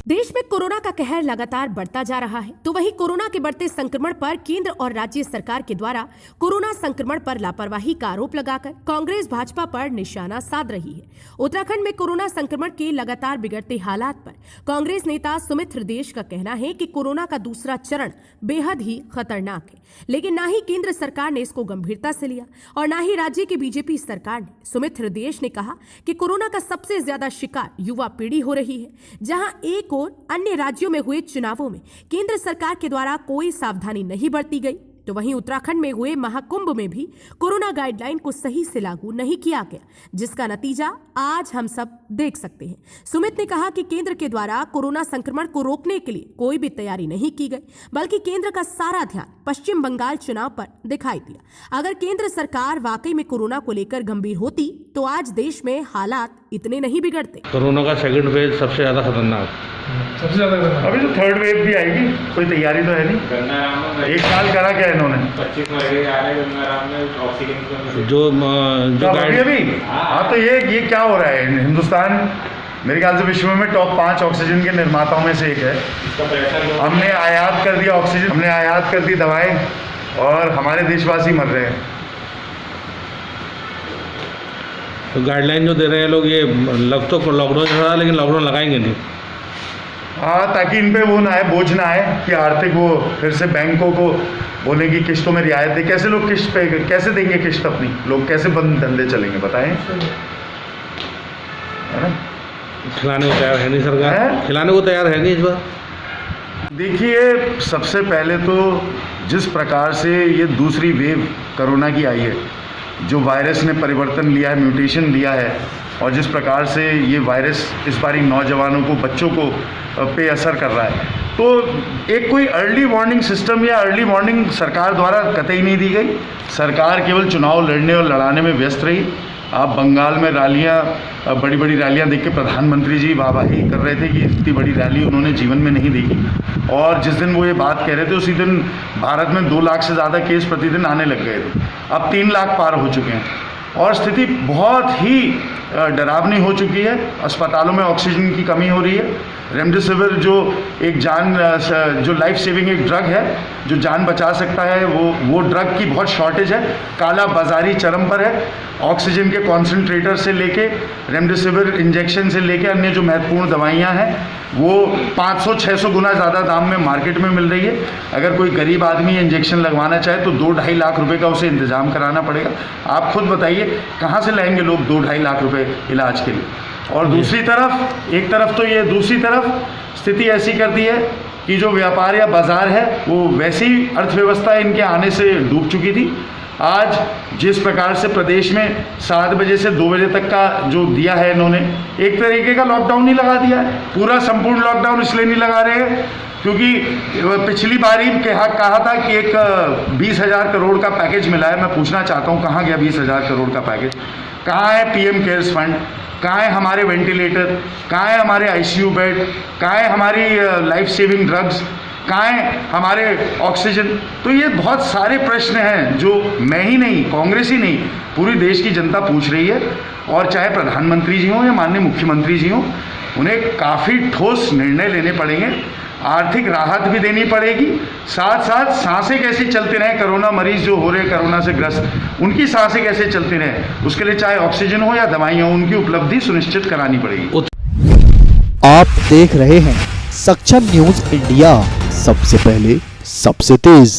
देश में कोरोना का कहर लगातार बढ़ता जा रहा है, तो वहीं कोरोना के बढ़ते संक्रमण पर केंद्र और राज्य सरकार के द्वारा कोरोना संक्रमण पर लापरवाही का आरोप लगाकर कांग्रेस भाजपा पर निशाना साध रही है। उत्तराखंड में कोरोना संक्रमण के लगातार बिगड़ते हालात पर कांग्रेस नेता सुमित हृदयेश का कहना है कि कोरोना का दूसरा चरण बेहद ही खतरनाक है, लेकिन न ही केंद्र सरकार ने इसको गंभीरता से लिया और न ही राज्य की बीजेपी सरकार ने। सुमित हृदयेश ने कहा कि कोरोना का सबसे ज्यादा शिकार युवा पीढ़ी हो रही है, जहां एक और अन्य राज्यों में हुए चुनावों में केंद्र सरकार के द्वारा कोई सावधानी नहीं बरती गई, तो वहीं उत्तराखंड में हुए महाकुंभ में भी कोरोना गाइडलाइन को सही से लागू नहीं किया गया, जिसका नतीजा आज हम सब देख सकते हैं। सुमित ने कहा कि केंद्र के द्वारा कोरोना संक्रमण को रोकने के लिए कोई भी तैयारी नहीं की गई, बल्कि केंद्र का सारा ध्यान पश्चिम बंगाल चुनाव पर दिखाई दिया। अगर केंद्र सरकार वाकई में कोरोना को लेकर गंभीर होती तो आज देश में हालात इतने नहीं बिगड़ते। कोरोना का सेकंड वेव सबसे ज्यादा खतरनाक, सबसे ज्यादा अभी तो थर्ड वेव भी आएगी, कोई तैयारी तो है नहीं। एक साल करा क्या इन्होंने? 25 महीने आ रहे गंगाराम में ऑक्सीजन जो अभी हाँ, तो ये क्या हो रहा है? हिंदुस्तान मेरे ख्याल से विश्व में टॉप 5 ऑक्सीजन के निर्माताओं में से एक है। हमने आयात कर दिया ऑक्सीजन, हमने आयात कर दी दवाएं, और हमारे देशवासी मर रहे हैं। तो गाइडलाइन जो दे रहे हैं लोग, ये लग तो लॉकडाउन चल रहा है लेकिन लॉकडाउन लगाएंगे नहीं। हाँ, ताकि इन पे वो ना आए, बोझ ना आए कि आर्थिक वो फिर से बैंकों को बोले कि किस्तों में रियायत दे। कैसे लोग किस्त पे कैसे देंगे किस्त अपनी? लोग कैसे बंद धंधे चलेंगे बताएं? है ना? खिलाने को तैयार है नहीं सरकार, खिलाने को तैयार है नहीं इस बार। देखिए, सबसे पहले तो जिस प्रकार से ये दूसरी वेव कोरोना की आई है, जो वायरस ने परिवर्तन लिया है, म्यूटेशन लिया है, और जिस प्रकार से ये वायरस इस बारी नौजवानों को, बच्चों को पे असर कर रहा है, तो एक कोई अर्ली वार्निंग सिस्टम या अर्ली वार्निंग सरकार द्वारा कतई नहीं दी गई। सरकार केवल चुनाव लड़ने और लड़ाने में व्यस्त रही। आप बंगाल में रैलियाँ, बड़ी बड़ी रैलियाँ देख के प्रधानमंत्री जी वाहवाही कर रहे थे कि इतनी बड़ी रैली उन्होंने जीवन में नहीं देखी, और जिस दिन वो ये बात कह रहे थे उसी दिन भारत में 2 लाख से ज़्यादा केस प्रतिदिन आने लग गए थे। अब 3 लाख पार हो चुके हैं और स्थिति बहुत ही डरावनी हो चुकी है। अस्पतालों में ऑक्सीजन की कमी हो रही है। रेमडेसिविर जो एक जो लाइफ सेविंग एक ड्रग है, जो जान बचा सकता है, वो ड्रग की बहुत शॉर्टेज है। काला बाजारी चरम पर है। ऑक्सीजन के कॉन्सेंट्रेटर से लेके, रेमडेसिविर इंजेक्शन से लेके अन्य जो महत्वपूर्ण दवाइयाँ हैं, वो 500-600 गुना ज़्यादा दाम में मार्केट में मिल रही है। अगर कोई गरीब आदमी इंजेक्शन लगवाना चाहे तो 2-2.5 लाख रुपए का उसे इंतजाम कराना पड़ेगा। आप खुद बताइए कहाँ से लाएंगे लोग 2-2.5 लाख रुपए इलाज के लिए? और दूसरी तरफ, एक तरफ तो ये, दूसरी तरफ स्थिति ऐसी कर दी है कि जो व्यापार या बाजार है वो वैसी अर्थव्यवस्था इनके आने से डूब चुकी थी। आज जिस प्रकार से प्रदेश में 7 बजे से 2 बजे तक का जो दिया है इन्होंने, एक तरीके का लॉकडाउन ही लगा दिया है। पूरा संपूर्ण लॉकडाउन इसलिए नहीं लगा रहे हैं क्योंकि पिछली बार ही कहा था कि एक 20,000 करोड़ का पैकेज मिला है। मैं पूछना चाहता हूँ, कहाँ गया 20,000 करोड़ का पैकेज? कहाँ है पीएम केयर्स फंड? कहाँ है हमारे वेंटिलेटर? कहाँ है हमारे आईसीयू बेड? कहाँ है हमारी लाइफ सेविंग ड्रग्स? कहाँ है हमारे ऑक्सीजन? तो ये बहुत सारे प्रश्न हैं जो मैं ही नहीं, कांग्रेस ही नहीं, पूरी देश की जनता पूछ रही है। और चाहे प्रधानमंत्री जी हों या माननीय मुख्यमंत्री जी हों, उन्हें काफ़ी ठोस निर्णय लेने पड़ेंगे। आर्थिक राहत भी देनी पड़ेगी, साथ साथ सांसें कैसे चलते रहें, कोरोना मरीज जो हो रहे हैं कोरोना से ग्रस्त, उनकी सांसें कैसे चलती रहें, उसके लिए चाहे ऑक्सीजन हो या दवाइयाँ हो, उनकी उपलब्धि सुनिश्चित करानी पड़ेगी। आप देख रहे हैं सक्षम न्यूज इंडिया, सबसे पहले सबसे तेज।